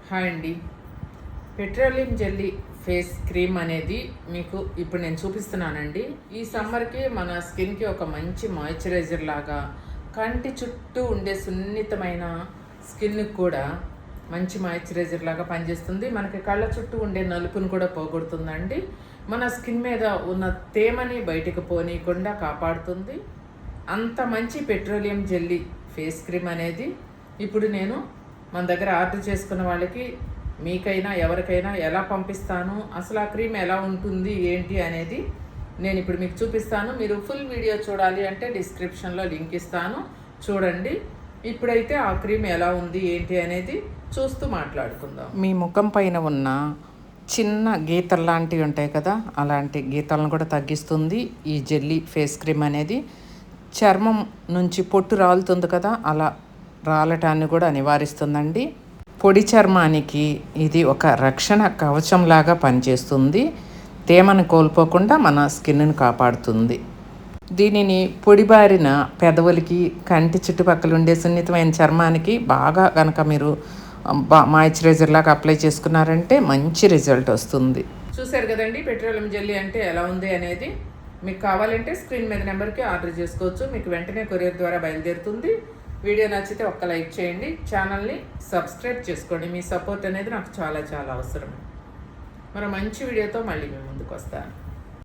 Hi అండి. Petroleum jelly face cream అనేది మీకు ఇప్పుడు నేను చూపిస్తున్నానండి. ఈ సమ్మర్కి మన స్కిన్కి ఒక మంచి మాయిశ్చరైజర్ లాగా, కంటి చుట్టూ ఉండే సున్నితమైన స్కిన్కి కూడా మంచి మాయిశ్చరైజర్ లాగా పనిచేస్తుంది. మనకి కళ్ళ చుట్టూ ఉండే నలుపును కూడా పోగొడుతుందండి. మన స్కిన్ మీద ఉన్న తేమని బయటకు పోనీయకుండా కాపాడుతుంది. అంత మంచి పెట్రోలియం జెల్లీ ఫేస్ క్రీమ్ అనేది ఇప్పుడు నేను మన దగ్గర ఆర్డర్ చేసుకున్న వాళ్ళకి, మీకైనా ఎవరికైనా ఎలా పంపిస్తాను, అసలు ఆ క్రీమ్ ఎలా ఉంటుంది ఏంటి అనేది నేను ఇప్పుడు మీకు చూపిస్తాను. మీరు ఫుల్ వీడియో చూడాలి అంటే డిస్క్రిప్షన్లో లింక్ ఇస్తాను, చూడండి. ఇప్పుడైతే ఆ క్రీమ్ ఎలా ఉంది ఏంటి అనేది చూస్తూ మాట్లాడుకుందాం. మీ ముఖం పైన ఉన్న చిన్న గీతలు లాంటివి ఉంటాయి కదా, అలాంటి గీతలను కూడా తగ్గిస్తుంది ఈ జెల్లీ ఫేస్ క్రీమ్ అనేది. చర్మం నుంచి పొట్టు రాలుతుంది కదా, అలా రాలటాన్ని కూడా నివారిస్తుందండి. పొడి చర్మానికి ఇది ఒక రక్షణ కవచంలాగా పనిచేస్తుంది. తేమను కోల్పోకుండా మన స్కిన్ను కాపాడుతుంది. దీనిని పొడిబారిన పెదవులకి, కంటి చుట్టుపక్కల ఉండే సున్నితమైన చర్మానికి బాగా కనుక మీరు మాయిశ్చరైజర్ లాగా అప్లై చేసుకున్నారంటే మంచి రిజల్ట్ వస్తుంది. చూసారు కదండి పెట్రోలియం జెల్లీ అంటే ఎలా ఉంది అనేది. మీకు కావాలంటే స్క్రీన్ మీద నెంబర్కి ఆర్డర్ చేసుకోవచ్చు. మీకు వెంటనే కొరియర్ ద్వారా బయలుదేరుతుంది. వీడియో నచ్చితే ఒక్క లైక్ చేయండి, ఛానల్ని సబ్స్క్రైబ్ చేసుకోండి. మీ సపోర్ట్ అనేది నాకు చాలా చాలా అవసరం. మరో మంచి వీడియోతో మళ్ళీ మీ ముందుకు వస్తాను.